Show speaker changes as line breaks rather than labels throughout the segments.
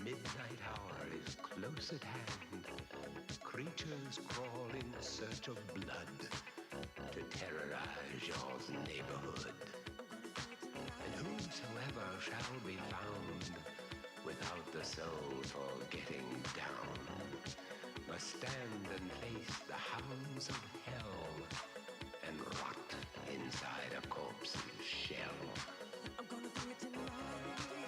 midnight hour is close at hand. Creatures crawl in search of blood to terrorize your neighborhood. And whosoever shall be found without the soul for getting down must stand and face the hounds of hell and rot inside a corpse's shell.
I'm gonna do it tonight.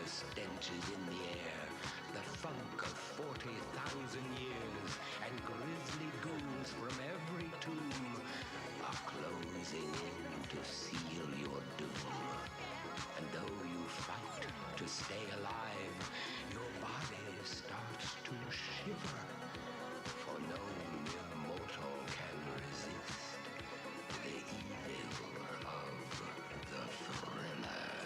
Stench is in the air, the funk of 40,000 years, and grisly ghouls from every tomb are closing in to seal your doom. And though you fight to stay alive, your body starts to shiver, for no mere mortal can resist the evil of the thriller.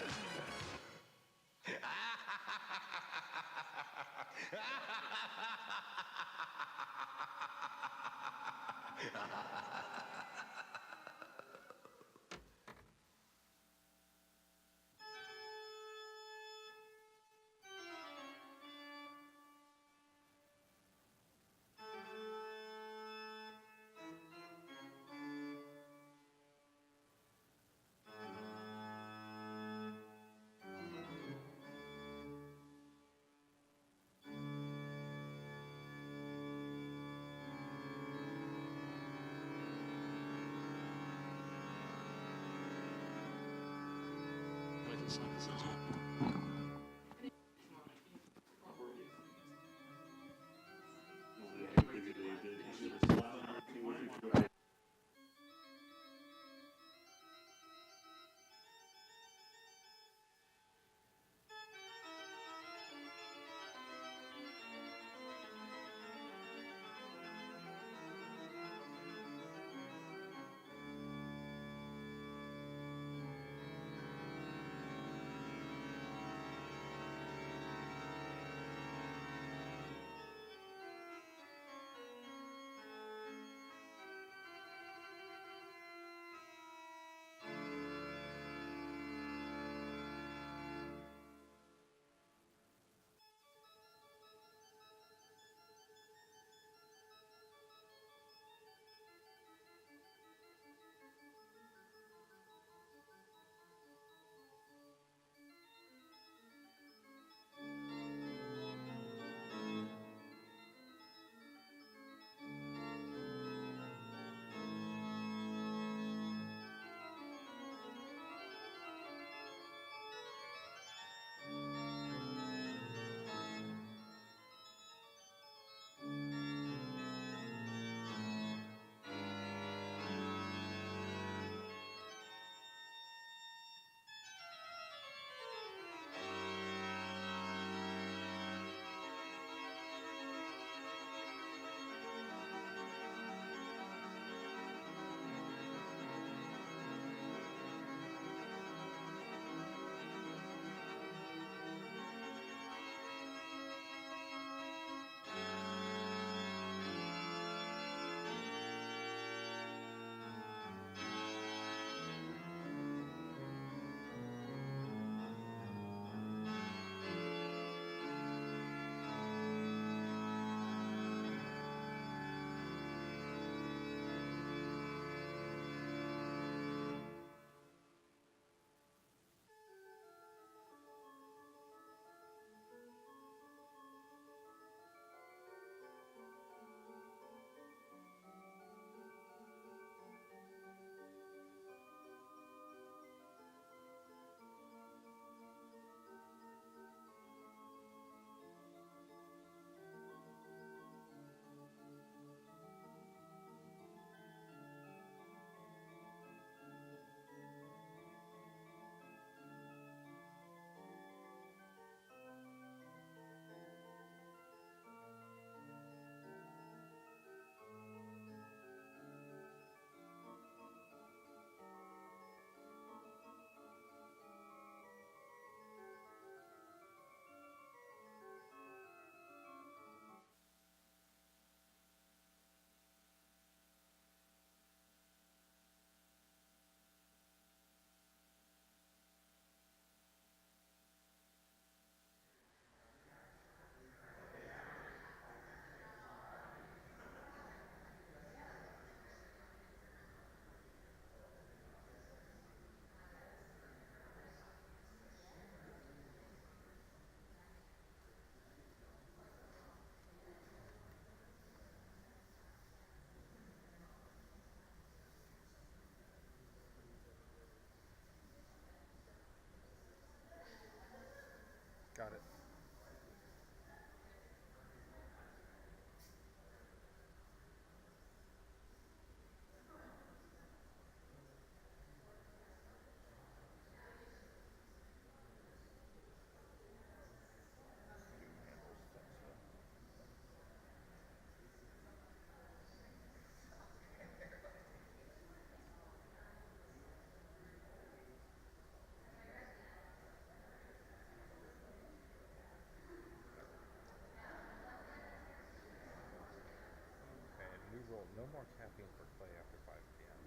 rule, no more caffeine for Clay after 5 p.m.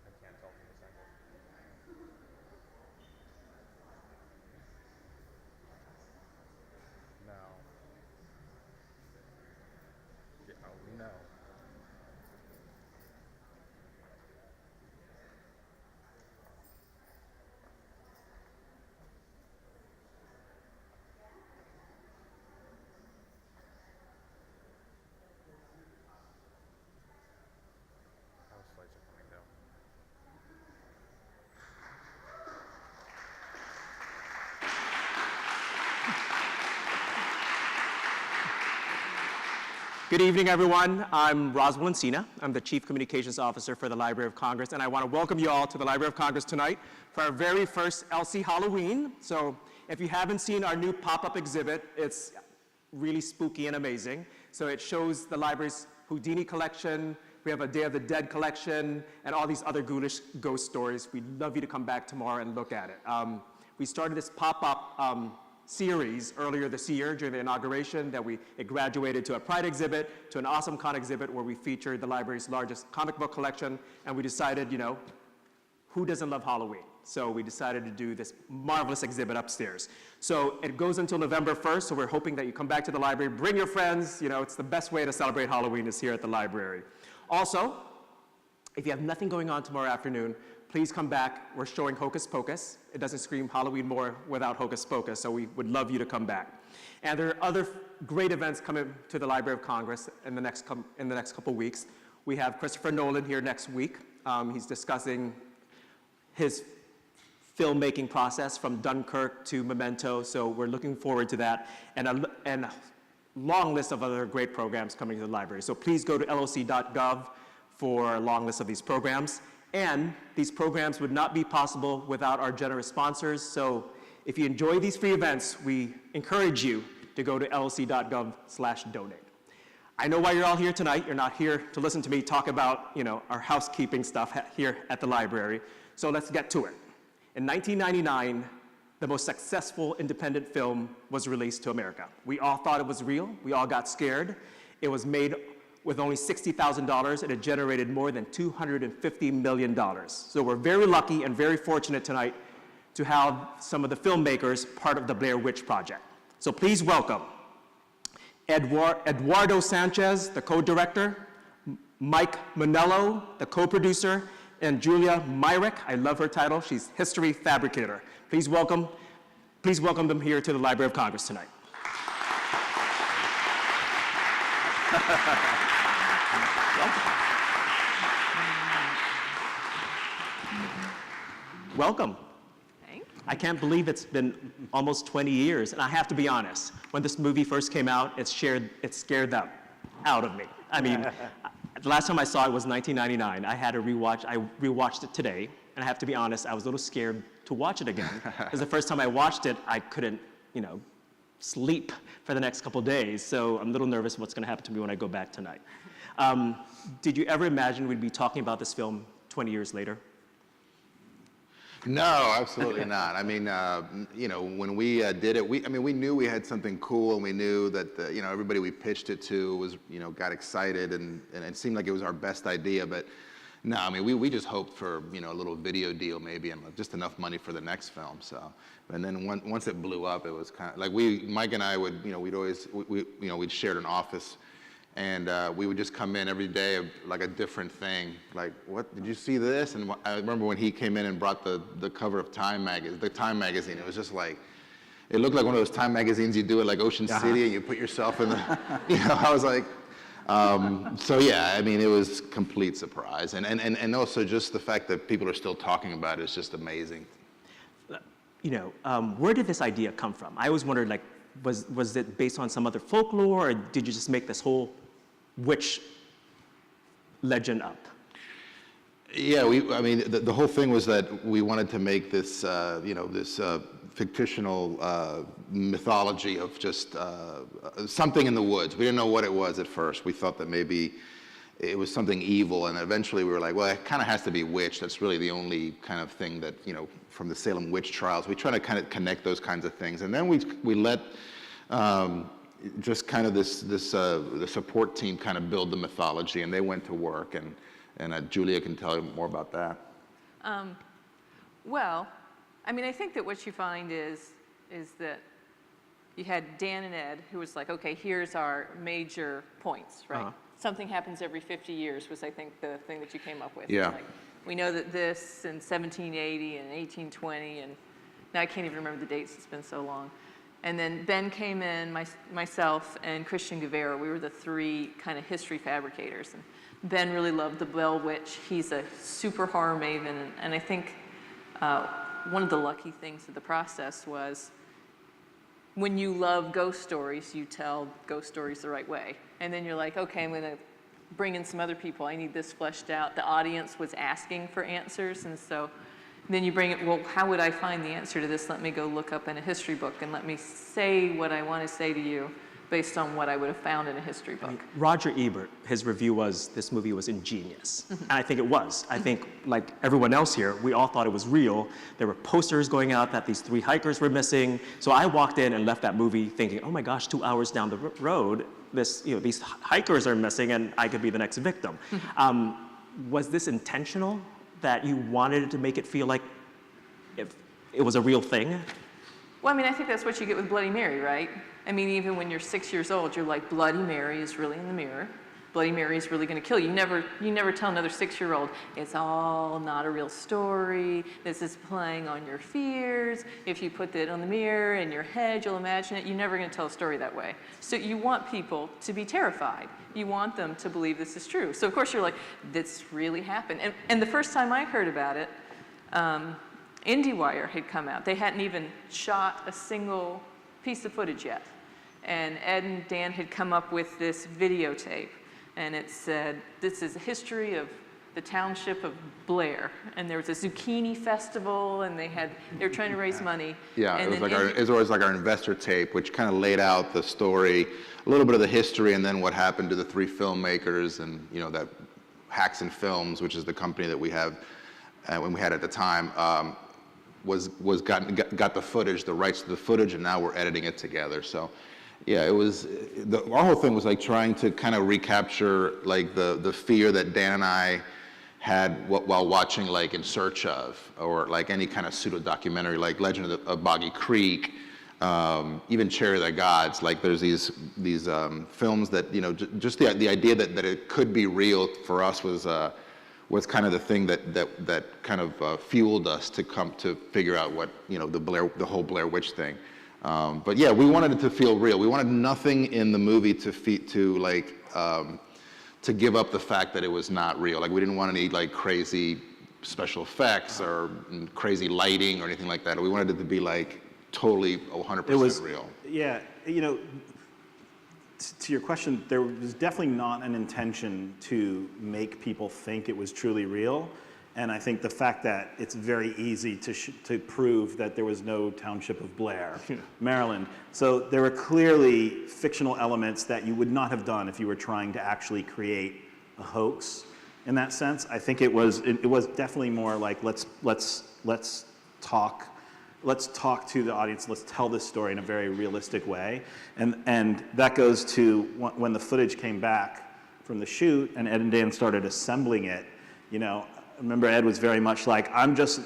I can't tell from this angle. No. Yeah, we know. Those flights are coming down.
Good evening, everyone. I'm Roswell Encina. I'm the Chief Communications Officer for the Library of Congress, and I want to welcome you all to the Library of Congress tonight for our very first LC Halloween. So if you haven't seen our new pop-up exhibit, it's really spooky and amazing. So it shows the library's Houdini collection, we have a Day of the Dead collection, and all these other ghoulish ghost stories. We'd love you to come back tomorrow and look at it. We started this pop-up series earlier this year during the inauguration that it graduated to a Pride exhibit, to an Awesome Con exhibit where we featured the library's largest comic book collection, and we decided, you know, who doesn't love Halloween? So we decided to do this marvelous exhibit upstairs. So it goes until November 1st, so we're hoping that you come back to the library, bring your friends, you know, it's the best way to celebrate Halloween is here at the library. Also, if you have nothing going on tomorrow afternoon, please come back. We're showing Hocus Pocus. It doesn't scream Halloween more without Hocus Pocus, so we would love you to come back. And there are other great events coming to the Library of Congress in the next couple weeks. We have Christopher Nolan here next week. He's discussing his filmmaking process from Dunkirk to Memento, so we're looking forward to that. And a long list of other great programs coming to the library. So please go to loc.gov for a long list of these programs. And these programs would not be possible without our generous sponsors. So if you enjoy these free events, we encourage you to go to loc.gov/donate. I know why you're all here tonight. You're not here to listen to me talk about, you know, our housekeeping stuff here at the library. So let's get to it. In 1999, the most successful independent film was released to America. We all thought it was real. We all got scared. It was made with only $60,000, and it generated more than $250 million. So we're very lucky and very fortunate tonight to have some of the filmmakers part of the Blair Witch Project. So please welcome Eduardo Sánchez, the co-director, Mike Monello, the co-producer, and Julia Myrick. I love her title. She's History Fabricator. Please welcome them here to the Library of Congress tonight. Welcome.
Thanks.
I can't believe it's been almost 20 years, and I have to be honest, when this movie first came out, it scared the out of me. I mean, the last time I saw it was 1999. I had to rewatch, I rewatched it today, and I have to be honest, I was a little scared to watch it again. Because the first time I watched it, I couldn't, you know, sleep for the next couple days, so I'm a little nervous what's gonna happen to me when I go back tonight. Did you ever imagine we'd be talking about this film 20 years later?
No, absolutely not. I mean, you know, when we did it, we knew we had something cool, and we knew that, you know, everybody we pitched it to was, you know, got excited, and it seemed like it was our best idea. But no, I mean, we just hoped for, you know, a little video deal maybe, and just enough money for the next film. So, and then once it blew up, it was kind of like Mike and I would, you know, we'd shared an office. And we would just come in every day of like a different thing. Like, what, did you see this? And I remember when he came in and brought the cover of Time magazine, it was just like, it looked like one of those Time magazines you do at like Ocean City, and you put yourself in the, you know, I was like, so yeah, I mean, it was complete surprise. And also just the fact that people are still talking about it is just amazing.
You know, where did this idea come from? I always wondered, like, was it based on some other folklore, or did you just make this whole witch legend up?
Yeah, I mean, the whole thing was that we wanted to make this, you know, this fictional mythology of just something in the woods. We didn't know what it was at first. We thought that maybe it was something evil, and eventually we were like, well, it kind of has to be witch. That's really the only kind of thing that, you know, from the Salem witch trials. We try to kind of connect those kinds of things, and then we let just kind of the support team kind of build the mythology, and they went to work, and Julia can tell you more about that.
Well, I mean, I think that what you find is that you had Dan and Ed, who was like, okay, here's our major points, right? Something happens every 50 years was, I think, the thing that you came up with.
Yeah.
Like, we know that this in 1780 and 1820, and now I can't even remember the dates, it's been so long. And then Ben came in, myself, and Christian Guevara. We were the three kind of history fabricators. And Ben really loved the Blair Witch. He's a super horror maven, and I think one of the lucky things of the process was when you love ghost stories, you tell ghost stories the right way. And then you're like, okay, I'm gonna bring in some other people. I need this fleshed out. The audience was asking for answers, and so then you bring it, well, how would I find the answer to this? Let me go look up in a history book and let me say what I want to say to you based on what I would have found in a history book.
Roger Ebert, his review was, this movie was ingenious. And I think it was. I think, like everyone else here, we all thought it was real. There were posters going out that these 3 hikers were missing. So I walked in and left that movie thinking, oh my gosh, 2 hours down the road, these hikers are missing and I could be the next victim. Was this intentional, that you wanted to make it feel like if it was a real thing?
Well, I mean, I think that's what you get with Bloody Mary, right? I mean, even when you're 6 years old, you're like, Bloody Mary is really in the mirror. Bloody Mary is really going to kill you. You never tell another 6-year-old, it's all not a real story. This is playing on your fears. If you put it on the mirror in your head, you'll imagine it. You're never going to tell a story that way. So you want people to be terrified. You want them to believe this is true. So of course you're like, this really happened. And the first time I heard about it, IndieWire had come out. They hadn't even shot a single piece of footage yet. And Ed and Dan had come up with this videotape, and it said, this is a history of the township of Blair. And there was a zucchini festival, and they were trying to raise money.
Yeah,
and
it was always like our investor tape, which kind of laid out the story, a little bit of the history, and then what happened to the 3 filmmakers, and you know that Haxon Films, which is the company that we have, when we had at the time, got the footage, the rights to the footage, and now we're editing it together. So, yeah, it was our whole thing was like trying to kind of recapture like the fear that Dan and I had while watching like In Search Of, or like any kind of pseudo documentary like Legend of Boggy Creek, even Cherry of the Gods. Like there's these films that, you know, just the idea that it could be real for us was kind of the thing that kind of fueled us to come to figure out what, you know, the whole Blair Witch thing. But yeah, we wanted it to feel real. We wanted nothing in the movie to give up the fact that it was not real. Like we didn't want any like crazy special effects or crazy lighting or anything like that. We wanted it to be like totally 100% real.
Yeah, you know, to your question, there was definitely not an intention to make people think it was truly real. And I think the fact that it's very easy to prove that there was no township of Blair, Maryland. So there were clearly fictional elements that you would not have done if you were trying to actually create a hoax in that sense. I think it was definitely more like let's talk to the audience, let's tell this story in a very realistic way. And that goes to when the footage came back from the shoot and Ed and Dan started assembling it, you know, I remember Ed was very much like, the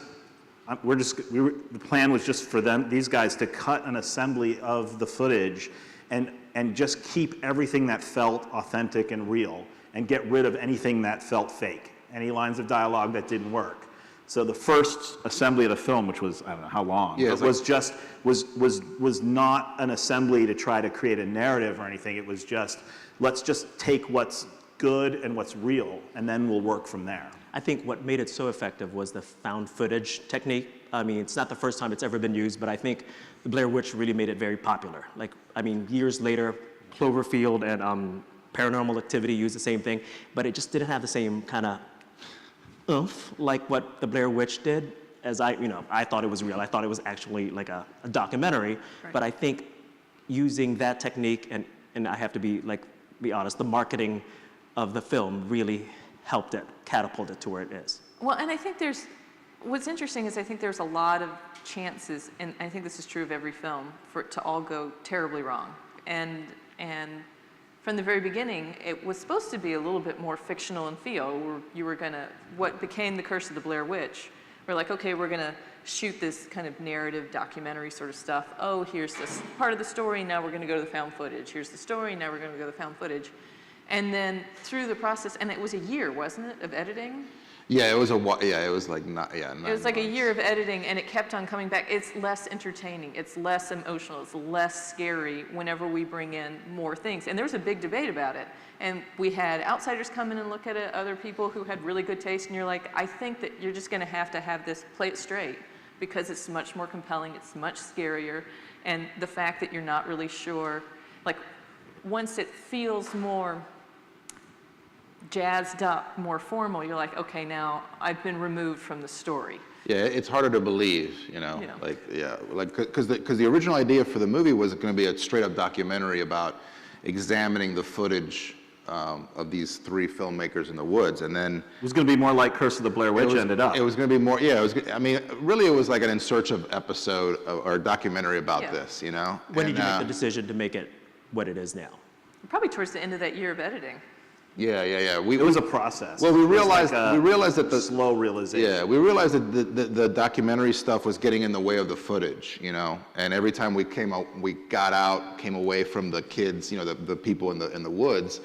plan was just for these guys to cut an assembly of the footage and just keep everything that felt authentic and real and get rid of anything that felt fake, any lines of dialogue that didn't work. So the first assembly of the film, which was, I don't know how long,
yeah,
but was not an assembly to try to create a narrative or anything. It was just, let's just take what's good and what's real, and then we'll work from there.
I think what made it so effective was the found footage technique. I mean, it's not the first time it's ever been used, but I think the Blair Witch really made it very popular. Like, I mean, years later, Cloverfield and Paranormal Activity used the same thing, but it just didn't have the same kind of oomph like what the Blair Witch did. As I thought it was real. I thought it was actually like a documentary, right. But I think using that technique and I have to be honest, the marketing of the film really helped it catapult it to where it is.
Well, and I think what's interesting is I think there's a lot of chances, and I think this is true of every film, for it to all go terribly wrong. And from the very beginning, it was supposed to be a little bit more fictional in feel. You were gonna, what became the Curse of the Blair Witch, we're like, okay, we're gonna shoot this kind of narrative documentary sort of stuff. Oh, here's this part of the story, now we're gonna go to the found footage. Here's the story, now we're gonna go to the found footage. And then through the process, and it was a year, wasn't it, of editing?
Yeah, it was it was like not, yeah.
It was like a year of editing, and it kept on coming back. It's less entertaining, it's less emotional, it's less scary whenever we bring in more things. And there was a big debate about it. And we had outsiders come in and look at it, other people who had really good taste, and you're like, I think that you're just gonna have to have this, play it straight, because it's much more compelling, it's much scarier, and the fact that you're not really sure, like, once it feels more jazzed up, more formal, you're like, okay, now I've been removed from the story.
Yeah, it's harder to believe, you know,
Yeah.
like, yeah, like, because the original idea for the movie was going to be a straight-up documentary about examining the footage of these three filmmakers in the woods, and then
It was going to be more like Curse of the Blair Witch ended up.
it was going to be more, yeah, it was, I mean, really it was like an in search of episode or documentary about
Yeah.
this, you know?
When
And,
did you make the decision to make it what it is now?
Probably towards the end of that year of editing.
Yeah.
It was a process.
Well, we
It was
realized
like a
we realized that the
slow realization.
Yeah, we realized that the documentary stuff was getting in the way of the footage, you know. And every time we came away from the kids, you know, the people in the woods.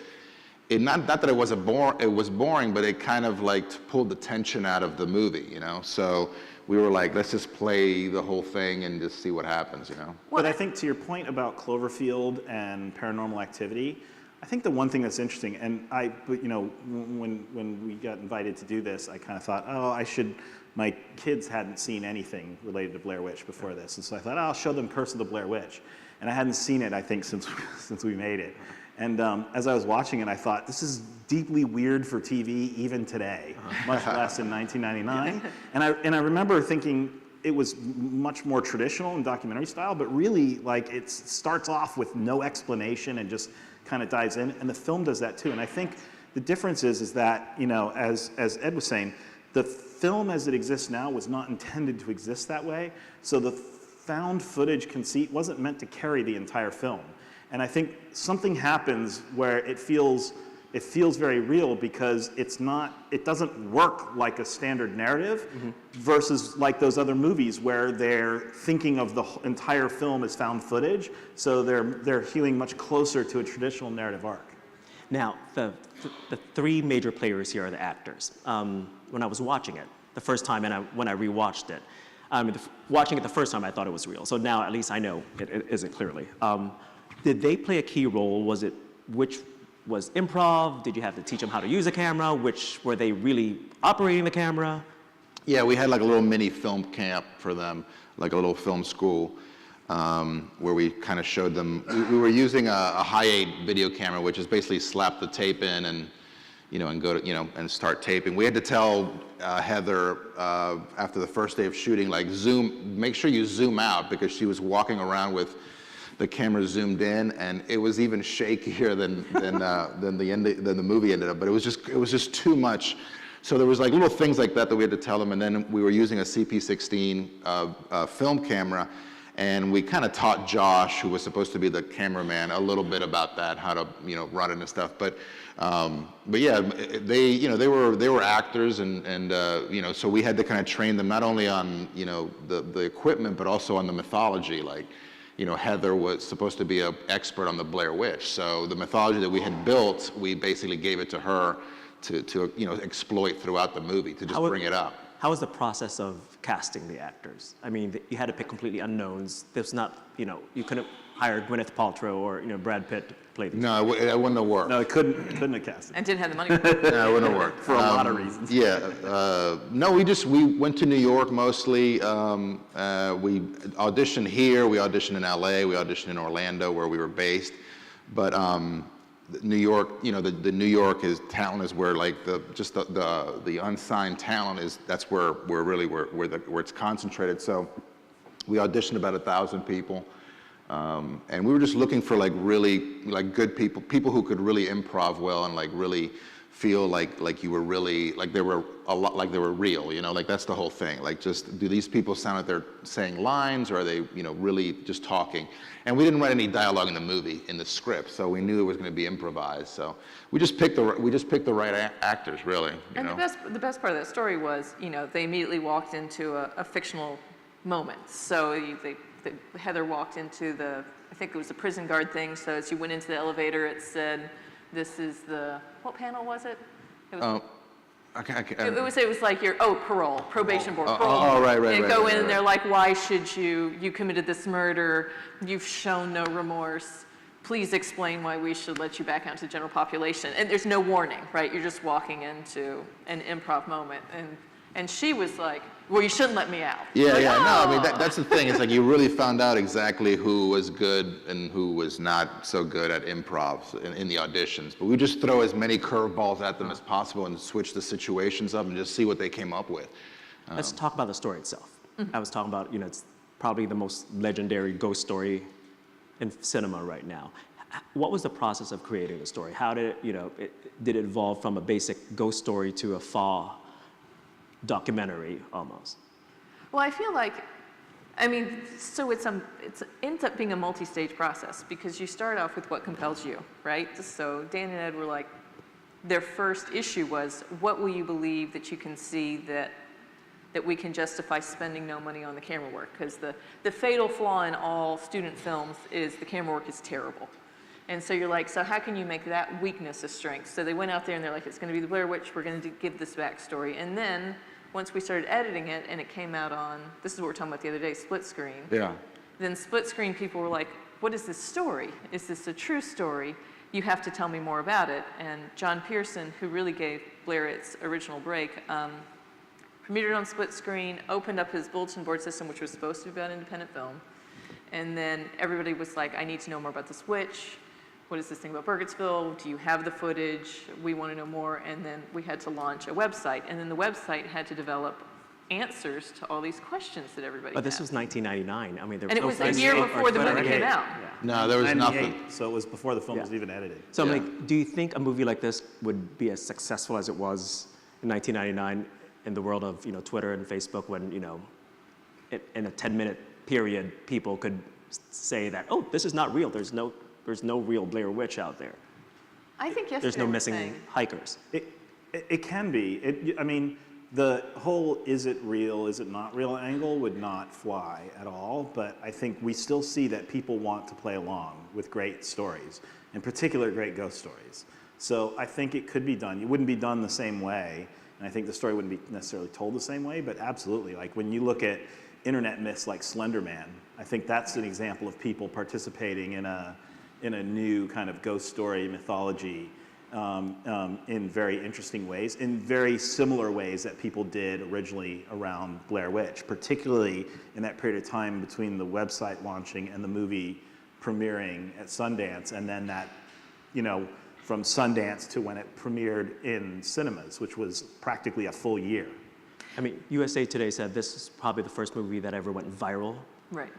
It not that it wasn't boring. It was boring, but it kind of like pulled the tension out of the movie, you know. So we were like, let's just play the whole thing and just see what happens, you know.
But I think to your point about Cloverfield and Paranormal Activity, I think the one thing that's interesting, and you know, when we got invited to do this, I kind of thought, oh, my kids hadn't seen anything related to Blair Witch before this, and so I thought, I'll show them Curse of the Blair Witch, and I hadn't seen it, I think, since we made it. And as I was watching it, I thought, this is deeply weird for TV even today, much less in 1999. And I remember thinking it was much more traditional in documentary style, but really, like, it starts off with no explanation and just kind of dives in, and the film does that too. And I think the difference is that, you know, as Ed was saying, the film as it exists now was not intended to exist that way. So the found footage conceit wasn't meant to carry the entire film. And I think something happens where it feels very real because it doesn't work like a standard narrative versus like those other movies where they're thinking of the entire film as found footage, so they're healing much closer to a traditional narrative arc.
Now, the three major players here are the actors. When I was watching it the first time and when I rewatched it, watching it the first time I thought it was real. So now at least I know it isn't clearly. Did they play a key role? Which was improv? Did you have to teach them how to use a camera? Were they really operating the camera?
Yeah, we had like a little mini film camp for them, like a little film school, where we kind of showed them. We were using a high-8 video camera, which is basically slap the tape in and, you know, and go to, you know, and start taping. We had to tell Heather after the first day of shooting, like, make sure you zoom out, because she was walking around with the camera zoomed in, and it was even shakier than the movie ended up. But it was just too much. So there was like little things like that we had to tell them, and then we were using a CP16 film camera, and we kind of taught Josh, who was supposed to be the cameraman, a little bit about that, how to, you know, run it and stuff. But yeah, they were actors, and you know, so we had to kind of train them not only on, you know, the equipment, but also on the mythology. Like, you know, Heather was supposed to be an expert on the Blair Witch. So the mythology that we had built, we basically gave it to her to you know, exploit throughout the movie, to just bring it up.
How was the process of casting the actors? I mean, you had to pick completely unknowns. There's not, you know, you couldn't hire Gwyneth Paltrow or, you know, Brad Pitt to play these.
No, it wouldn't have worked.
No, it couldn't have casted.
And didn't have the money for it.
No, it wouldn't have worked.
For a lot of reasons.
Yeah, no, we went to New York mostly. We auditioned here, we auditioned in LA, we auditioned in Orlando where we were based. But New York, you know, the New York talent is where, like, the unsigned talent is. That's where it's concentrated. So we auditioned about 1,000 people. And we were just looking for like really like good people who could really improv well and like really feel like you were really like they were a lot like they were real, you know, like that's the whole thing. Like, just do these people sound like they're saying lines, or are they, you know, really just talking? And we didn't write any dialogue in the movie, in the script, so we knew it was going to be improvised. So we just picked the right actors, really. You know?
The best part of that story was, you know, they immediately walked into a fictional moment. So Heather walked into I think it was the prison guard thing. So as you went into the elevator, it said, "This is what panel was it?" It was, it was like parole, probation board, parole.
Right.
They
Right,
go
right,
in and
right.
they're like, "Why should you committed this murder, you've shown no remorse, please explain why we should let you back out to the general population." And there's no warning, right? You're just walking into an improv moment. And she was like, "Well, you shouldn't let me out."
Yeah,
Like,
yeah, no, I mean,
"Oh."
that's the thing. It's like you really found out exactly who was good and who was not so good at improv in the auditions. But we just throw as many curveballs at them as possible and switch the situations up and just see what they came up with.
Let's talk about the story itself. I was talking about, you know, it's probably the most legendary ghost story in cinema right now. What was the process of creating the story? How did did it evolve from a basic ghost story to a faux documentary almost?
Well, I feel like, I mean, so it ends up being a multi-stage process, because you start off with what compels you, right? So Dan and Ed were like, their first issue was, what will you believe that you can see that we can justify spending no money on the camera work? Because the fatal flaw in all student films is the camera work is terrible. And so you're like, so how can you make that weakness a strength? So they went out there and they're like, it's going to be the Blair Witch, we're going to give this backstory. And then once we started editing it and it came out on, this is what we were talking about the other day, split screen.
Yeah.
Then split screen people were like, what is this story? Is this a true story? You have to tell me more about it. And John Pearson, who really gave Blair its original break, premiered it on split screen, opened up his bulletin board system, which was supposed to be about independent film. And then everybody was like, I need to know more about this witch. What is this thing about Burkittsville? Do you have the footage? We want to know more. And then we had to launch a website. And then the website had to develop answers to all these questions that everybody
But this
had.
was 1999. I mean, there was
And it
no
was a
Facebook
year
or
before the
Twitter.
movie came out.
Yeah.
No, there was
98,
nothing.
So it was before the film was
Yeah.
even edited.
So I'm
Yeah.
like, do you think a movie like this would be as successful as it was in 1999 in the world of, you know, Twitter and Facebook, when, you know, in a 10-minute period, people could say that, oh, this is not real. There's no real Blair Witch out there.
I think yesterday
There's no
we were
missing
saying-
hikers.
It can be. I mean, the whole is it real, is it not real angle would not fly at all, but I think we still see that people want to play along with great stories, in particular great ghost stories. So I think it could be done. It wouldn't be done the same way, and I think the story wouldn't be necessarily told the same way, but absolutely. Like when you look at internet myths like Slender Man, I think that's an example of people participating in a new kind of ghost story mythology in very interesting ways, in very similar ways that people did originally around Blair Witch, particularly in that period of time between the website launching and the movie premiering at Sundance, and then that, you know, from Sundance to when it premiered in cinemas, which was practically a full year.
I mean, USA Today said this is probably the first movie that ever went viral,
Right.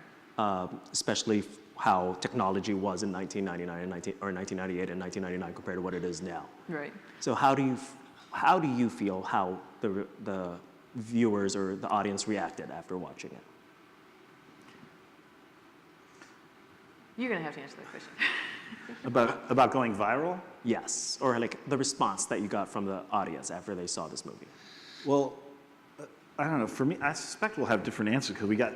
especially how technology was in 1999 or 1998 and 1999 compared to what it is now.
Right.
So how do you feel how the viewers or the audience reacted after watching it?
You're going to have to answer that question.
About going viral?
Yes, or like the response that you got from the audience after they saw this movie.
Well, I don't know. For me, I suspect we'll have different answers because we got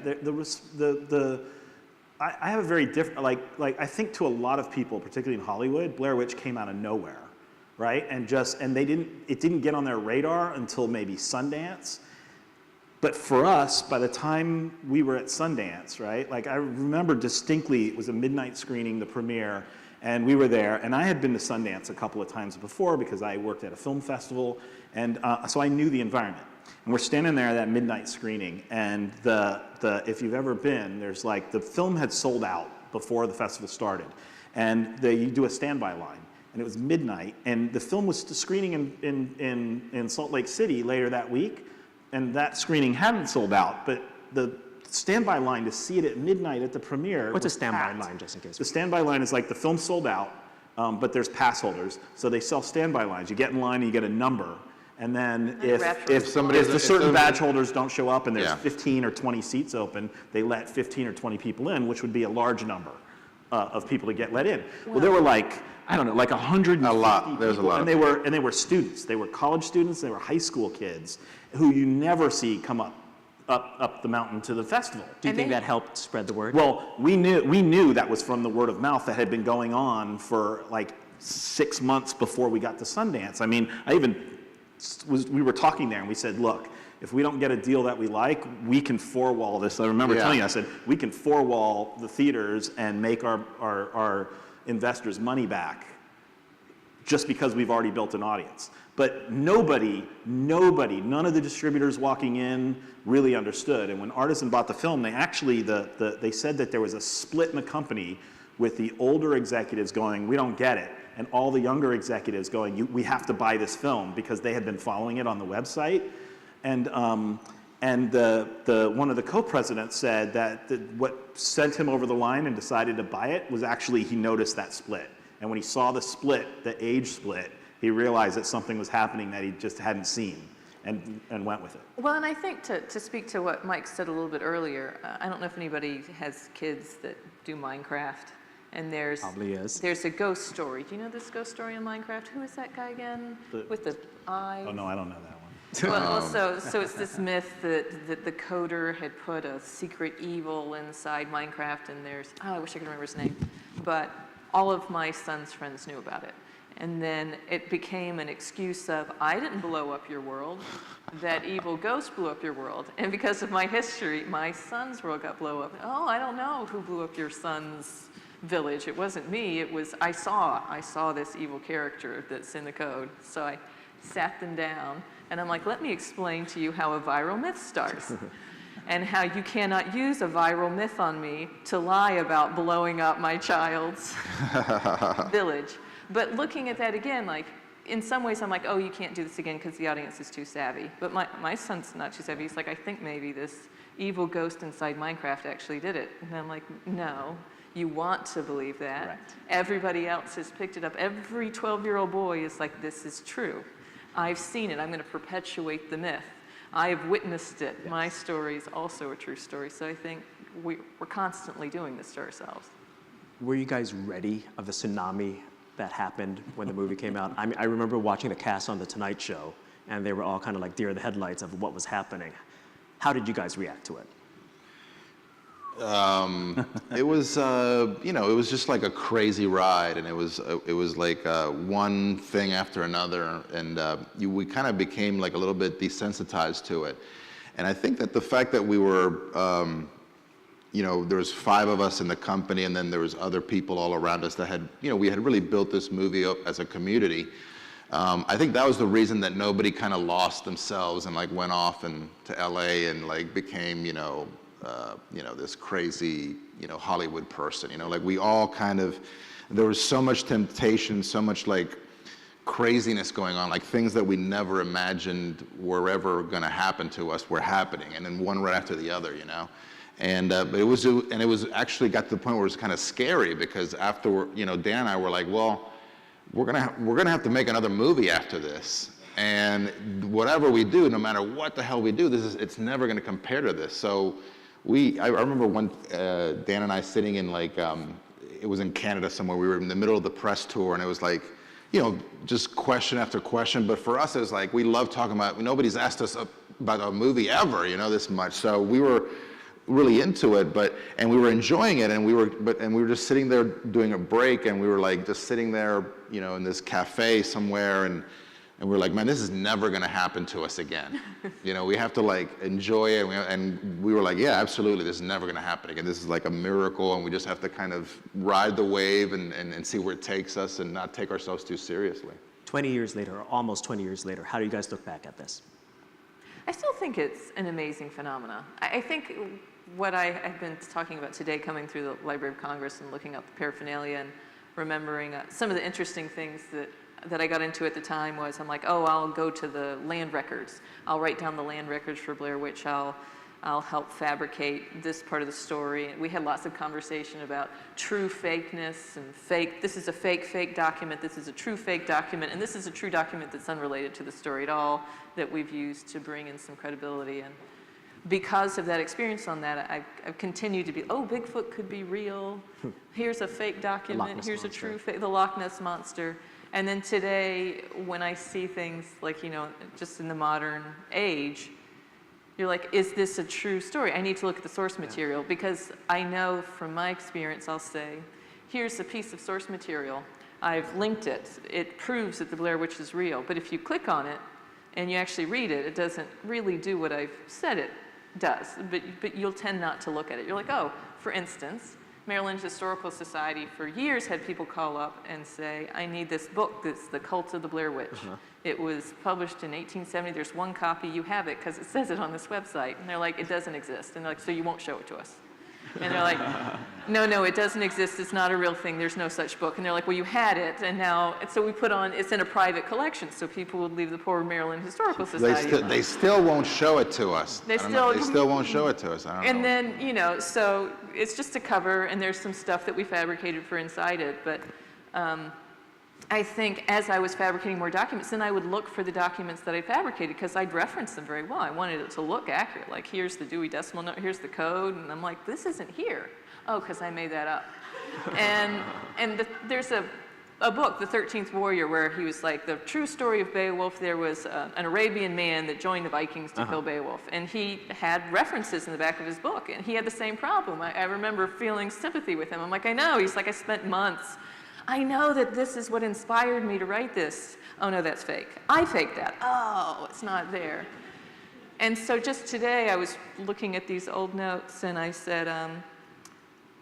I have a very different, like I think to a lot of people, particularly in Hollywood, Blair Witch came out of nowhere, right? And it didn't get on their radar until maybe Sundance. But for us, by the time we were at Sundance, right? Like I remember distinctly, it was a midnight screening, the premiere, and we were there. And I had been to Sundance a couple of times before because I worked at a film festival, and so I knew the environment. And we're standing there at that midnight screening, and if you've ever been, there's like, the film had sold out before the festival started. And you do a standby line, and it was midnight, and the film was screening in Salt Lake City later that week, and that screening hadn't sold out, but the standby line to see it at midnight at the premiere.
What's a
was
standby
packed.
line, just in case?
The standby line is like the film sold out, but there's pass holders. So they sell standby lines. You get in line and you get a number. And then if the certain badge holders don't show up and there's 15 or 20 seats open, they let 15 or 20 people in, which would be a large number of people to get let in. Well, there were like, I don't know, like 150
A lot. There's a lot.
and they were students. They were college students. They were high school kids who you never see come up the mountain to the festival.
Do you think that helped spread the word?
Well, we knew that was from the word of mouth that had been going on for like 6 months before we got to Sundance. I mean, we were talking there and we said, look, if we don't get a deal that we like, we can four-wall this. I remember telling you, I said, we can four-wall the theaters and make our investors' money back just because we've already built an audience. But nobody, none of the distributors walking in really understood. And when Artisan bought the film, they actually, they said that there was a split in the company with the older executives going, we don't get it, and all the younger executives going, we have to buy this film, because they had been following it on the website. And one of the co-presidents said that what sent him over the line and decided to buy it was actually he noticed that split. And when he saw the split, the age split, he realized that something was happening that he just hadn't seen, and went with it.
Well, and I think to speak to what Mike said a little bit earlier, I don't know if anybody has kids that do Minecraft, and there's a ghost story. Do you know this ghost story in Minecraft? Who is that guy again? With the eye?
Oh no, I don't know that one.
Well, so it's this myth that the coder had put a secret evil inside Minecraft, and I wish I could remember his name, but all of my son's friends knew about it. And then it became an excuse of, I didn't blow up your world, that evil ghost blew up your world. And because of my history, my son's world got blown up. Oh, I don't know who blew up your son's village. It wasn't me, it was, I saw this evil character that's in the code. So I sat them down, and I'm like, let me explain to you how a viral myth starts. And how you cannot use a viral myth on me to lie about blowing up my child's village. But looking at that again, like, in some ways I'm like, oh, you can't do this again because the audience is too savvy. But my son's not too savvy. He's like, I think maybe this evil ghost inside Minecraft actually did it. And I'm like, no, you want to believe that.
Right.
Everybody else has picked it up. Every 12-year-old boy is like, this is true. I've seen it. I'm going to perpetuate the myth. I have witnessed it. Yes. My story is also a true story. So I think we're constantly doing this to ourselves.
Were you guys ready of the tsunami that happened when the movie came out? I mean, I remember watching the cast on The Tonight Show, and they were all kind of like deer in the headlights of what was happening. How did you guys react to it?
It was, it was just like a crazy ride, and it was like one thing after another, and we kind of became like a little bit desensitized to it. And I think that the fact that we were, there was 5 of us in the company, and then there was other people all around us that had, we had really built this movie up as a community. I think that was the reason that nobody kind of lost themselves and like went off to LA and like became, this crazy, Hollywood person. Like we all kind of, there was so much temptation, so much like craziness going on, like things that we never imagined were ever going to happen to us were happening, and then one right after the other, And but it was actually got to the point where it was kind of scary, because after, Dan and I were like, well, we're gonna have to make another movie after this, and whatever we do, no matter what the hell we do, it's never gonna compare to this. So I remember Dan and I sitting in like, it was in Canada somewhere. We were in the middle of the press tour, and it was like, just question after question. But for us, it was like, we love talking about, nobody's asked us about a movie ever, this much. So we were really into it, and we were enjoying it, and we were just sitting there doing a break, and we were like just sitting there, in this cafe somewhere, and we were like, man, this is never gonna happen to us again. We have to like enjoy it, and we were like, yeah, absolutely, this is never gonna happen again. This is like a miracle, and we just have to kind of ride the wave and see where it takes us and not take ourselves too seriously.
20 years later, or almost 20 years later, how do you guys look back at this?
I still think it's an amazing phenomenon. I think what I've been talking about today, coming through the Library of Congress and looking up the paraphernalia and remembering some of the interesting things that I got into at the time was, I'm like, oh, I'll go to the land records. I'll write down the land records for Blair Witch. I'll I'll help fabricate this part of the story. And we had lots of conversation about true fakeness and fake. This is a fake document. This is a true fake document. And this is a true document that's unrelated to the story at all that we've used to bring in some credibility. And because of that experience on that, I've continued to be, oh, Bigfoot could be real. Here's a fake document. Here's a true fake, the Loch Ness Monster. And then today, when I see things like, just in the modern age, you're like, is this a true story? I need to look at the source material, because I know from my experience, I'll say, here's a piece of source material. I've linked it. It proves that the Blair Witch is real. But if you click on it and you actually read it, it doesn't really do what I've said it does. But you'll tend not to look at it. You're like, oh, for instance, Maryland Historical Society for years had people call up and say, I need this book that's The Cult of the Blair Witch. It was published in 1870. There's one copy. You have it because it says it on this website. And they're like, it doesn't exist. And they're like, so you won't show it to us? And they're like, no, it doesn't exist. It's not a real thing. There's no such book. And they're like, well, you had it. And now, so we put on, it's in a private collection. So people would leave the poor Maryland Historical Society.
They still won't show it to us.
They still
won't show it to us. I don't know.
And then, so it's just a cover, and there's some stuff that we fabricated for inside it. But I think as I was fabricating more documents, then I would look for the documents that I fabricated, because I'd reference them very well. I wanted it to look accurate. Like, here's the Dewey Decimal Note, here's the code, and I'm like, this isn't here. Oh, because I made that up. There's a book, The 13th Warrior, where he was like, the true story of Beowulf. There was an Arabian man that joined the Vikings to kill Beowulf, and he had references in the back of his book, and he had the same problem. I remember feeling sympathy with him. I'm like, I know. He's like, I spent months. I know that this is what inspired me to write this. Oh, no, that's fake. I faked that. Oh, it's not there. And so just today, I was looking at these old notes, and I said,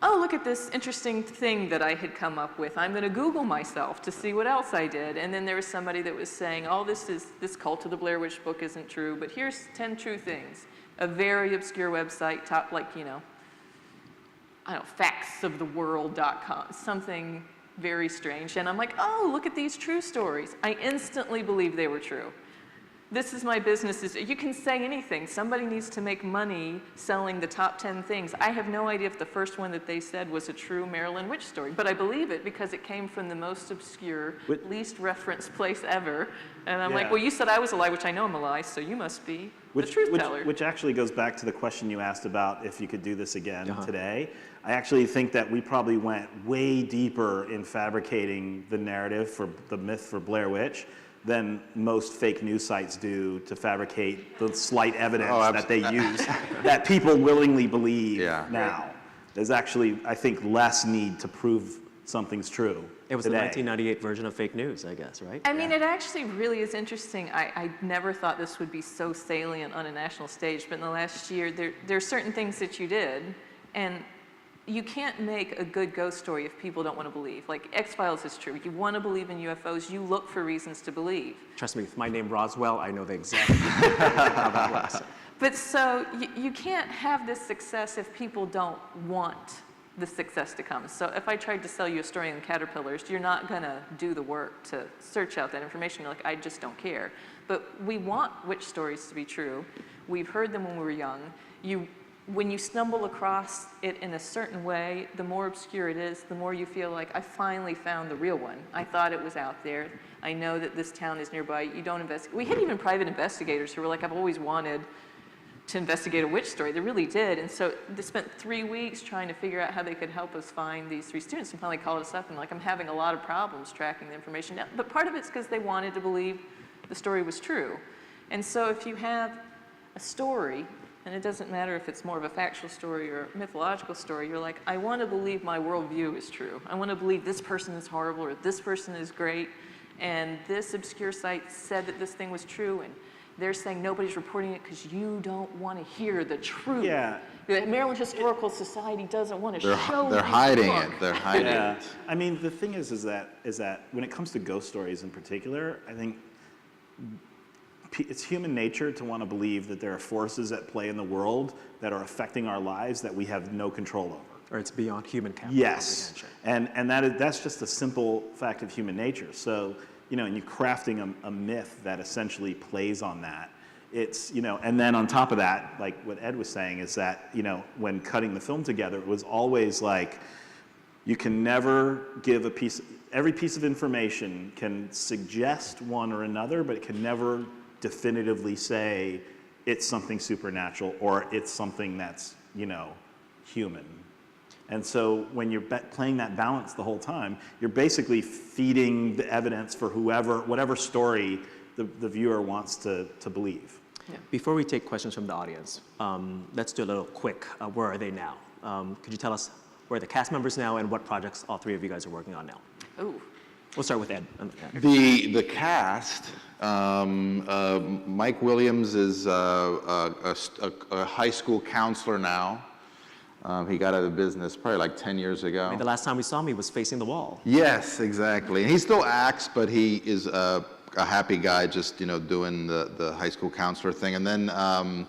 oh, look at this interesting thing that I had come up with. I'm going to Google myself to see what else I did. And then there was somebody that was saying, oh, this Cult of the Blair Witch book isn't true, but here's 10 true things. A very obscure website, top, like, factsoftheworld.com, something very strange. And I'm like, oh, look at these true stories. I instantly believed they were true. This is my business. You can say anything. Somebody needs to make money selling the top 10 things. I have no idea if the first one that they said was a true Maryland witch story, but I believe it because it came from the most obscure, least referenced place ever. And I'm like, well, you said I was a lie, which I know I'm a lie, so you must be the truth teller.
Which actually goes back to the question you asked about if you could do this again today. I actually think that we probably went way deeper in fabricating the narrative for the myth for Blair Witch than most fake news sites do to fabricate the slight evidence that they use that people willingly believe now. There's actually, I think, less need to prove something's true.
It was
today.
the 1998 version of fake news, I guess, right?
I mean, it actually really is interesting. I never thought this would be so salient on a national stage, but in the last year, there are certain things that you did, and you can't make a good ghost story if people don't want to believe. Like, X-Files is true. You want to believe in UFOs, you look for reasons to believe.
Trust me, if my name Roswell, I know the exact how that works.
But so you can't have this success if people don't want the success to come. So if I tried to sell you a story on caterpillars, you're not going to do the work to search out that information. You're like, I just don't care. But we want witch stories to be true. We've heard them when we were young. When you stumble across it in a certain way, the more obscure it is, the more you feel like, I finally found the real one. I thought it was out there. I know that this town is nearby. You don't investigate. We had even private investigators who were like, I've always wanted to investigate a witch story. They really did. And so they spent 3 weeks trying to figure out how they could help us find these 3 students, and finally called us up and like, I'm having a lot of problems tracking the information down. But part of it's because they wanted to believe the story was true. And so if you have a story, and it doesn't matter if it's more of a factual story or a mythological story, you're like, I want to believe my worldview is true. I want to believe this person is horrible or this person is great, and this obscure site said that this thing was true, and they're saying nobody's reporting it because you don't want to hear the truth.
Yeah.
The Maryland Historical Society doesn't want to show
They're
this
hiding
book.
it. They're hiding
Yeah.
it.
I mean, the thing is that when it comes to ghost stories in particular, I think it's human nature to want to believe that there are forces at play in the world that are affecting our lives that we have no control over.
Or it's beyond human
Yes,
comprehension.
and that's just a simple fact of human nature. So, and you're crafting a myth that essentially plays on that. It's, and then on top of that, like what Ed was saying is that, when cutting the film together, it was always like, you can never give every piece of information can suggest one or another, but it can never definitively say it's something supernatural or it's something that's, human. And so when you're playing that balance the whole time, you're basically feeding the evidence for whatever story the viewer wants to believe.
Yeah.
Before we take questions from the audience, let's do a little quick, where are they now? Could you tell us where are the cast members now and what projects all three of you guys are working on now?
Ooh.
We'll start with Ed.
The cast, Mike Williams is a high school counselor now. He got out of business probably like 10 years ago.
I mean, the last time we saw him, he was facing the wall.
Yes, exactly. And he still acts, but he is a happy guy just, doing the high school counselor thing. And then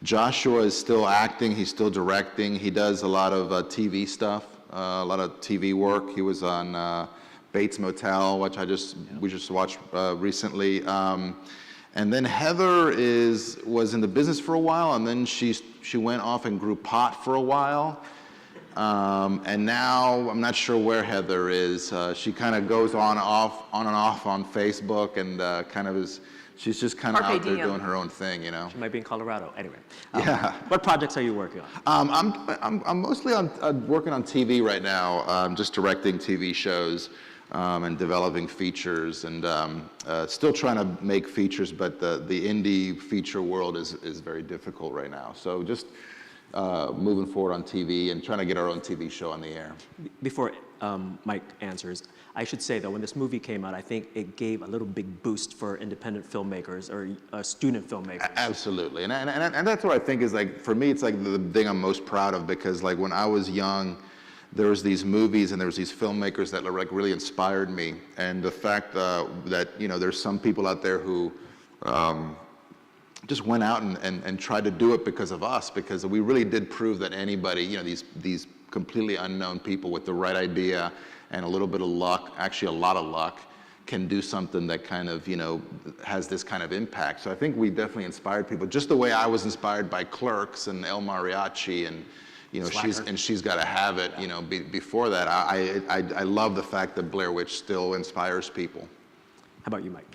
Joshua is still acting. He's still directing. He does a lot of TV stuff, a lot of TV work. He was on Bates Motel, which we just watched recently. And then Heather was in the business for a while, and then she went off and grew pot for a while. And now I'm not sure where Heather is. She kind of goes on and off on Facebook, and she's just kind of out there doing her own thing,
She might be in Colorado. Anyway,
yeah.
What projects are you working on?
I'm mostly working on TV right now, just directing TV shows. And developing features, and still trying to make features, but the indie feature world is very difficult right now. So just moving forward on TV and trying to get our own TV show on the air.
Before Mike answers, I should say though, when this movie came out, I think it gave a little big boost for independent filmmakers or student filmmakers.
Absolutely, and that's what I think is like, for me, it's like the thing I'm most proud of, because like when I was young, there was these movies and there was these filmmakers that like really inspired me, and the fact that there's some people out there who just went out and tried to do it because of us, because we really did prove that anybody, these completely unknown people with the right idea and a little bit of luck, actually a lot of luck, can do something that kind of has this kind of impact. So I think we definitely inspired people, just the way I was inspired by Clerks and El Mariachi and. She's got to have it. Before that, I love the fact that Blair Witch still inspires people.
How about you, Mike?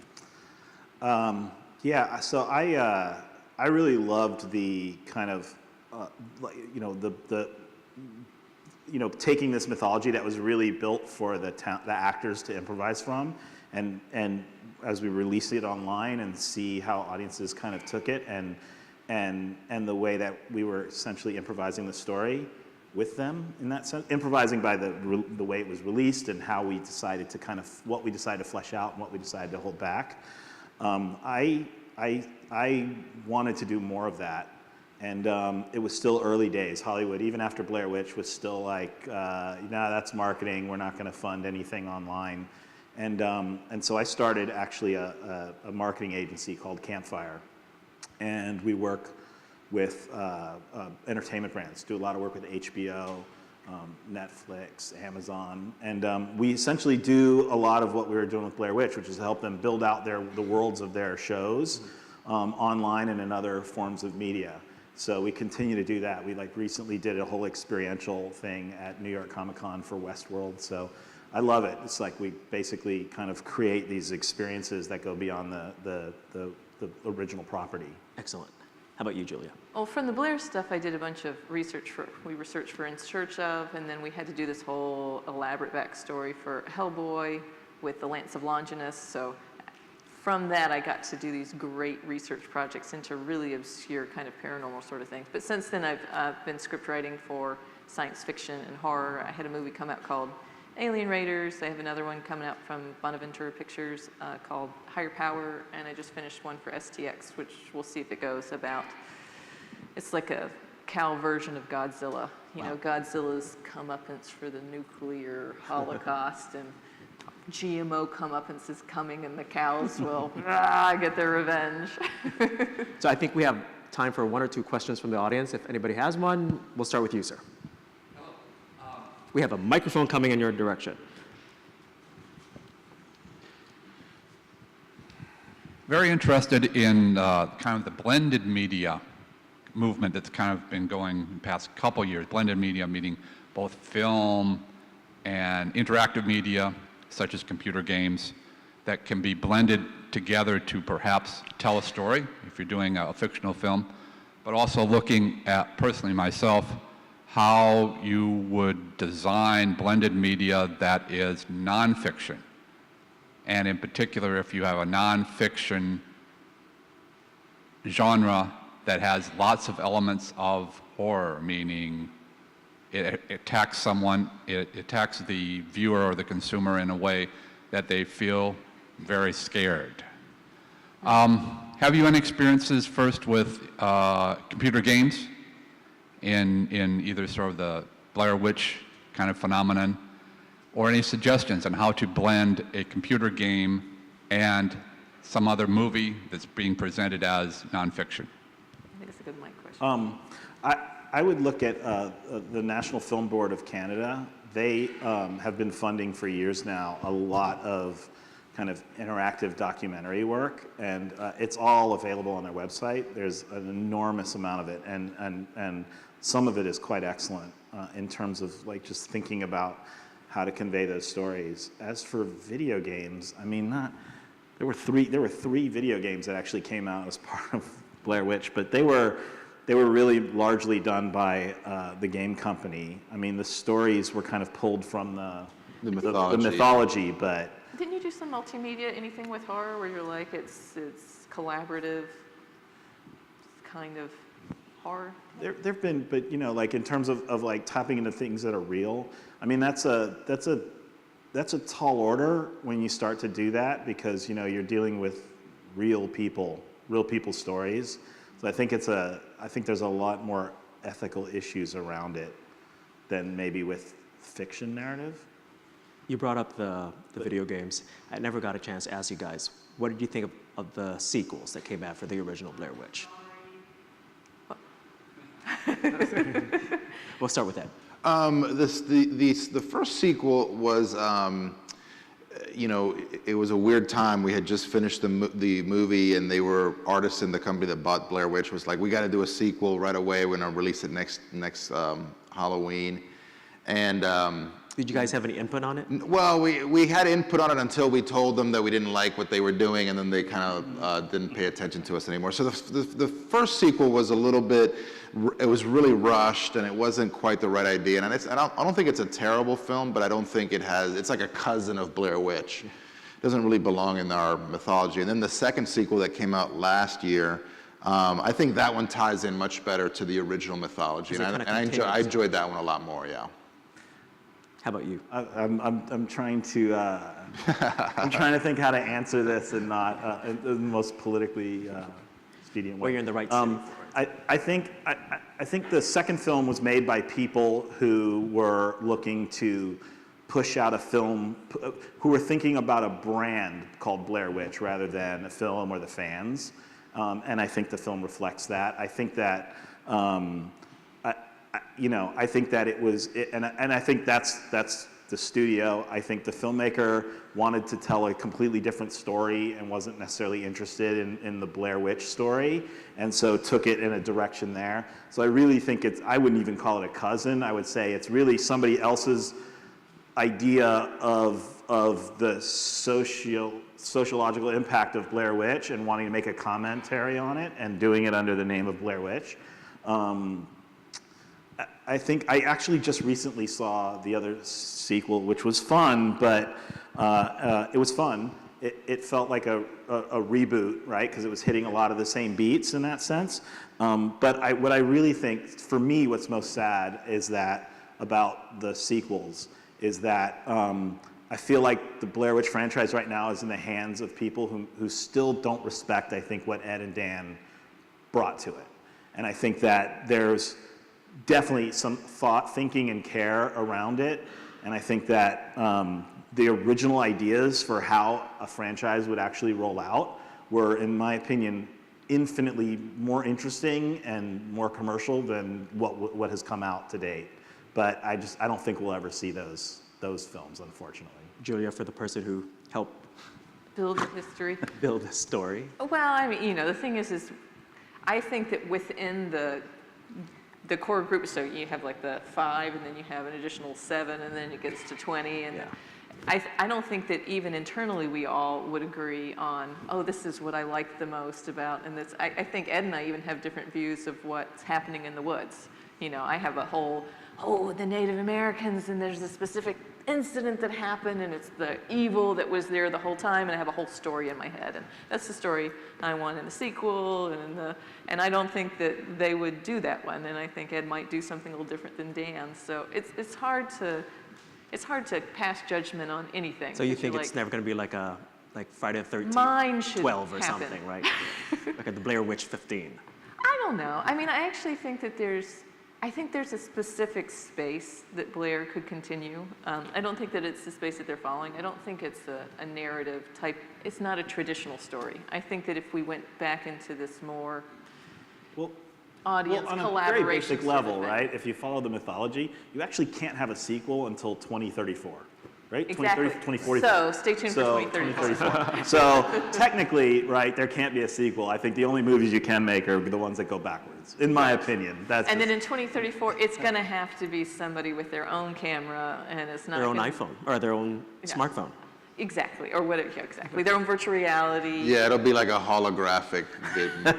Yeah. So I really loved the kind of taking this mythology that was really built for the actors to improvise from, and as we release it online and see how audiences kind of took it and the way that we were essentially improvising the story with them in that sense, improvising by the way it was released and how we decided to what we decided to flesh out and what we decided to hold back. I wanted to do more of that, and it was still early days. Hollywood, even after Blair Witch, was still like, that's marketing. We're not going to fund anything online, and so I started actually a marketing agency called Campfire. And we work with entertainment brands, do a lot of work with HBO, Netflix, Amazon, and we essentially do a lot of what we were doing with Blair Witch, which is help them build out the worlds of their shows online and in other forms of media. So we continue to do that. We recently did a whole experiential thing at New York Comic Con for Westworld. So I love it. It's like we basically kind of create these experiences that go beyond the original property.
Excellent. How about you, Julia?
Well, from the Blair stuff, I did a bunch of research we researched for In Search Of, and then we had to do this whole elaborate backstory for Hellboy with the Lance of Longinus. So from that, I got to do these great research projects into really obscure kind of paranormal sort of things. But since then, I've been script writing for science fiction and horror. I had a movie come out called Alien Raiders. I have another one coming out from Bonaventura Pictures called Higher Power, and I just finished one for STX, which we'll see if it goes about. It's like a cow version of Godzilla. Godzilla's comeuppance for the nuclear holocaust, and GMO comeuppance is coming, and the cows will get their revenge.
So I think we have time for one or two questions from the audience. If anybody has one, we'll start with you, sir. We have a microphone coming in your direction.
very interested in kind of the blended media movement that's kind of been going the past couple years. Blended media meaning both film and interactive media, such as computer games, that can be blended together to perhaps tell a story, if you're doing a fictional film, but also looking at, personally myself, how you would design blended media that is nonfiction. And in particular, if you have a nonfiction genre that has lots of elements of horror, meaning it attacks someone, it attacks the viewer or the consumer in a way that they feel very scared. Have you any experiences first with computer games in either sort of the Blair Witch kind of phenomenon, or any suggestions on how to blend a computer game and some other movie that's being presented as nonfiction?
I think it's a good mic question.
I would look at the National Film Board of Canada. They have been funding for years now a lot of kind of interactive documentary work, and it's all available on their website. There's an enormous amount of it, and some of it is quite excellent in terms of like just thinking about how to convey those stories. As for video games, I mean, there were three video games that actually came out as part of Blair Witch, but they were really largely done by the game company. I mean, the stories were kind of pulled from the mythology, but
Didn't you do some multimedia, anything with horror, where you're like, it's collaborative, kind of horror?
There've been, but you know, like in terms of like tapping into things that are real. I mean, that's a tall order when you start to do that, because you know you're dealing with real people's stories. So I think there's a lot more ethical issues around it than maybe with fiction narrative.
You brought up the video games. I never got a chance to ask you guys, what did you think of the sequels that came after the original Blair Witch? We'll start with that.
The first sequel was, you know, it was a weird time. We had just finished the movie, and they were artists in the company that bought Blair Witch was like, we got to do a sequel right away. We're gonna release it next Halloween, and.
Did you guys have any input on it?
Well, we had input on it until we told them that we didn't like what they were doing, and then they kind of didn't pay attention to us anymore. So the first sequel was a little bit, it was really rushed, and it wasn't quite the right idea. And I don't think it's a terrible film, but I don't think it's like a cousin of Blair Witch. It doesn't really belong in our mythology. And then the second sequel that came out last year, I think that one ties in much better to the original mythology, and I enjoyed that one a lot more. Yeah.
How about you?
I'm trying to think how to answer this and not in the most politically expedient way.
Well, you're in the right city.
I think the second film was made by people who were looking to push out a film, who were thinking about a brand called Blair Witch rather than a film or the fans, and I think the film reflects that. I think that. I think that it was, and I think that's the studio. I think the filmmaker wanted to tell a completely different story and wasn't necessarily interested in the Blair Witch story, and so took it in a direction there. So I really think I wouldn't even call it a cousin. I would say it's really somebody else's idea of the sociological impact of Blair Witch and wanting to make a commentary on it and doing it under the name of Blair Witch. I think I actually just recently saw the other sequel, which was fun, but it was fun. It felt like a reboot, right? Because it was hitting a lot of the same beats in that sense. But what I really think, for me, what's most sad is that about the sequels is that I feel like the Blair Witch franchise right now is in the hands of people who still don't respect, I think, what Ed and Dan brought to it. And I think that there's definitely some thought, thinking, and care around it. And I think that the original ideas for how a franchise would actually roll out were, in my opinion, infinitely more interesting and more commercial than what has come out to date. But I don't think we'll ever see those films, unfortunately.
Julia, for the person who helped
build history.
Build a story.
Well, I mean, the thing is I think that within the core group, so you have like the 5, and then you have an additional 7, and then it gets to 20, and I don't think that even internally we all would agree on, oh, this is what I like the most about, and this, I think Ed and I even have different views of what's happening in the woods. I have a whole, the Native Americans, and there's a specific incident that happened, and it's the evil that was there the whole time, and I have a whole story in my head, and that's the story I want in the sequel, and I don't think that they would do that one, and I think Ed might do something a little different than Dan, so it's hard to pass judgment on anything.
So you think it's never going to be like Friday the 13th,
mine should
12 or
happen.
something, right? Like the Blair Witch 15.
I don't know. I mean, I actually think that there's a specific space that Blair could continue. I don't think that it's the space that they're following. I don't think it's a narrative type. It's not a traditional story. I think that if we went back into this more audience
on
collaboration.
a very basic level, right? If you follow the mythology, you actually can't have a sequel until 2034, right?
Exactly.
2044.
So stay tuned for 2034.
So technically, right, there can't be a sequel. I think the only movies you can make are the ones that go backwards, in my opinion.
And then in 2034, it's going to have to be somebody with their own camera, and it's not
Their own iPhone or their own smartphone.
Exactly, or whatever, exactly. Their own virtual reality.
Yeah, it'll be like a holographic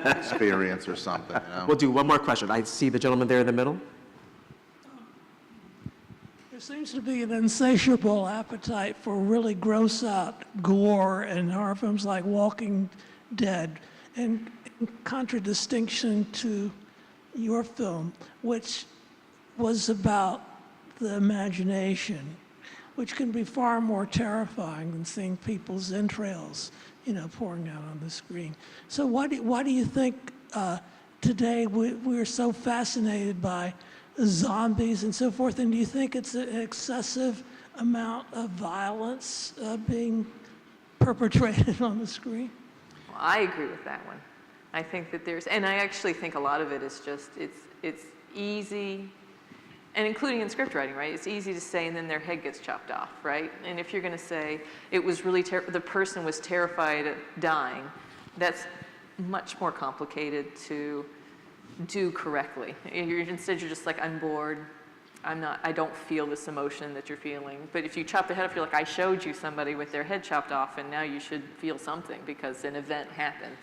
experience or something.
We'll do one more question. I see the gentleman there in the middle.
There seems to be an insatiable appetite for really gross out gore in horror films like Walking Dead, in contradistinction to your film, which was about the imagination, which can be far more terrifying than seeing people's entrails, pouring out on the screen. So why do you think today we're so fascinated by zombies and so forth? And do you think it's an excessive amount of violence being perpetrated on the screen?
Well, I agree with that one. I think that and I actually think a lot of it is just, it's easy. And including in script writing, right? It's easy to say, and then their head gets chopped off, right? And if you're going to say it was really the person was terrified of dying, that's much more complicated to do correctly. Instead, you're just like, I'm bored. I don't feel this emotion that you're feeling. But if you chop the head off, you're like, I showed you somebody with their head chopped off, and now you should feel something because an event happened.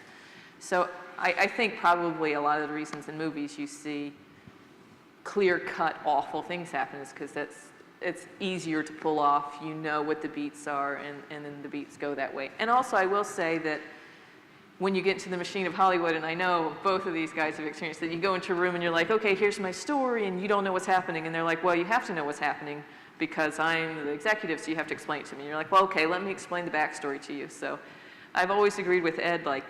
So I think probably a lot of the reasons in movies you see clear-cut awful things happen is because it's easier to pull off. You know what the beats are, and then the beats go that way. And also, I will say that when you get into the machine of Hollywood, and I know both of these guys have experienced that, you go into a room and you're like, okay, here's my story, and you don't know what's happening, and they're like, well, you have to know what's happening because I'm the executive, so you have to explain it to me. And you're like, well, okay, let me explain the backstory to you. So I've always agreed with Ed, like,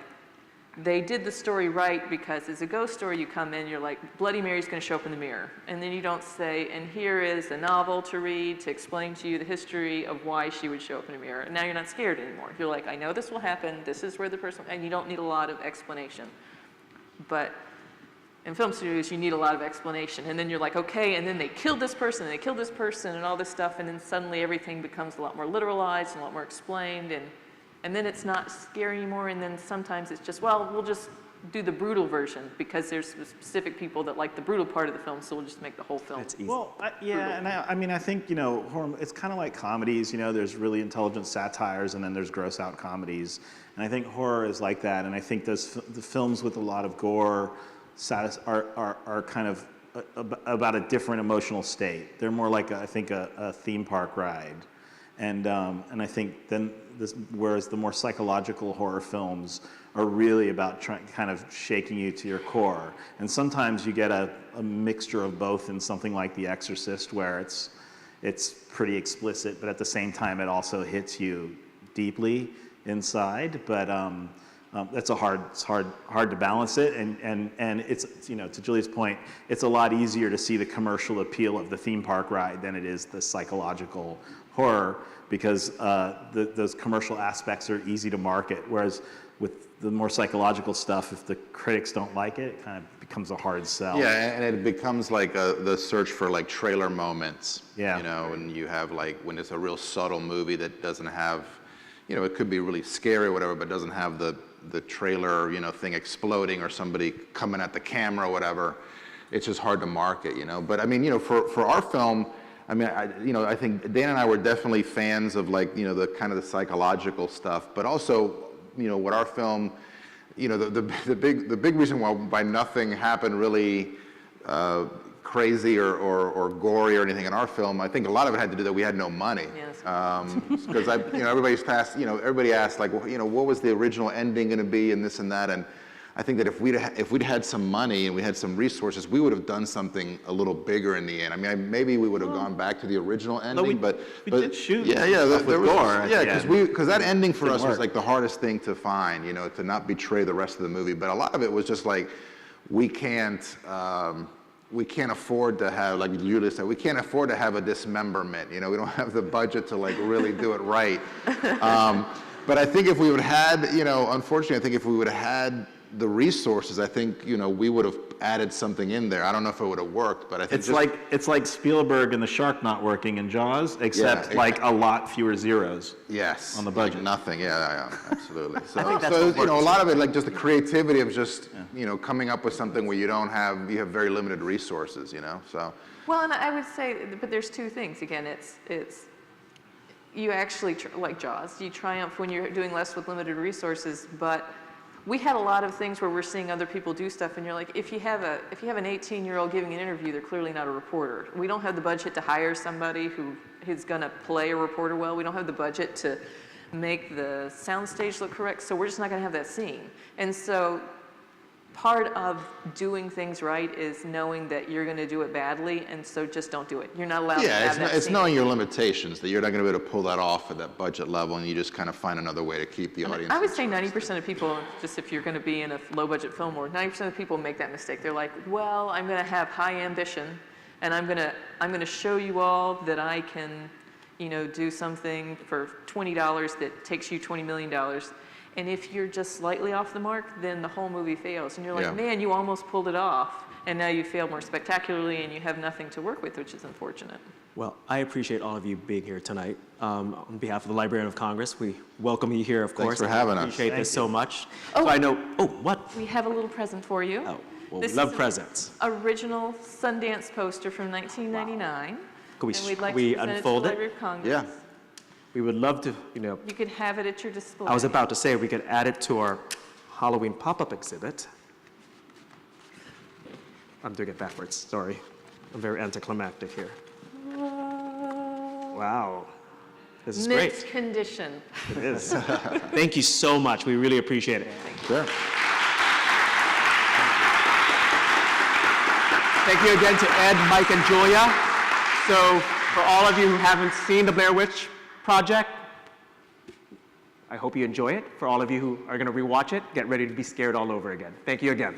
they did the story right because as a ghost story, you come in, you're like, Bloody Mary's going to show up in the mirror. And then you don't say, and here is a novel to read to explain to you the history of why she would show up in a mirror. And now you're not scared anymore. You're like, I know this will happen. This is where the person, and you don't need a lot of explanation. But in film studios, you need a lot of explanation. And then you're like, okay, and then they killed this person, and they killed this person, and all this stuff. And then suddenly everything becomes a lot more literalized and a lot more explained. And then it's not scary anymore, and then sometimes it's just, well, we'll just do the brutal version because there's specific people that like the brutal part of the film, so we'll just make the whole film.
It's easy.
Well, and I mean, I think, horror, it's kind of like comedies, there's really intelligent satires and then there's gross out comedies. And I think horror is like that, and I think the films with a lot of gore are kind of about a different emotional state. They're more like, I think, a theme park ride. And I think then whereas the more psychological horror films are really about kind of shaking you to your core. And sometimes you get a mixture of both in something like The Exorcist, where it's pretty explicit, but at the same time it also hits you deeply inside. But it's hard to balance it. And it's, to Julia's point, it's a lot easier to see the commercial appeal of the theme park ride than it is the psychological horror, because those commercial aspects are easy to market, whereas with the more psychological stuff, if the critics don't like it, it kind of becomes a hard sell.
Yeah, and it becomes like the search for like trailer moments.
Yeah.
And you have like when it's a real subtle movie that doesn't have, it could be really scary or whatever, but doesn't have the trailer, thing exploding or somebody coming at the camera or whatever. It's just hard to market, But I mean, for our film, I mean, I think Dan and I were definitely fans of like, the kind of the psychological stuff, but also, what our film, the big reason why nothing happened really crazy or gory or anything in our film, I think a lot of it had to do that we had no money.
Yes.
Because everybody asked like, well, what was the original ending going to be and this and that, and I think that if we'd had some money and we had some resources, we would have done something a little bigger in the end. I mean, maybe we would have gone back to the original ending, but
we did shoot.
Yeah,
There was
because that ending for us was like the hardest thing to find, to not betray the rest of the movie. But a lot of it was just like, we can't afford to have, like Julia said, we can't afford to have a dismemberment. We don't have the budget to like really do it right. But I think if we would have had, unfortunately, I think if we would have had the resources, I think, we would have added something in there. I don't know if it would have worked, but I think
it's like Spielberg and the shark not working in Jaws, except like a lot fewer zeros.
Yes.
On the budget.
Like nothing. Yeah, absolutely. So,
think that's
a
what
lot of it, like just the creativity of just, coming up with something where you have very limited resources, so.
Well, and I would say, but there's two things. Again, it's you actually, like Jaws, you triumph when you're doing less with limited resources, but we had a lot of things where we're seeing other people do stuff, and you're like, if you have an 18-year-old giving an interview, they're clearly not a reporter. We don't have the budget to hire somebody who is going to play a reporter well. We don't have the budget to make the soundstage look correct, so we're just not going to have that scene. And so part of doing things right is knowing that you're going to do it badly, and so just don't do it. You're not allowed to have that
it's
scene.
knowing your limitations, that you're not going to be able to pull that off at that budget level, and you just kind of find another way to keep the audience.
I would say 90% of people, just if you're going to be in a low-budget film, 90% of people make that mistake. They're like, well, I'm going to have high ambition, and I'm going to show you all that I can, do something for $20 that takes you $20 million. And if you're just slightly off the mark, then the whole movie fails. And you're like, man, you almost pulled it off. And now you failed more spectacularly, and you have nothing to work with, which is unfortunate.
Well, I appreciate all of you being here tonight. On behalf of the Librarian of Congress, we welcome you here, of course.
Thanks for having us.
I appreciate this so much.
Oh.
So I know, what?
We have a little present for you.
Oh, well,
This
we love
is
presents.
an original Sundance poster from 1999.
Could
And we'd like
we
to present
unfold
it to the
it?
Library of Congress.
Yeah.
We would love to,
You could have it at your display.
I was about to say we could add it to our Halloween pop-up exhibit. I'm doing it backwards, sorry. I'm very anticlimactic here. Wow. This is great.
Mint condition.
It is. Thank you so much. We really appreciate it.
Sure.
Thank you again to Ed, Mike, and Julia. So for all of you who haven't seen the Blair Witch Project, I hope you enjoy it. For all of you who are going to rewatch it, get ready to be scared all over again. Thank you again.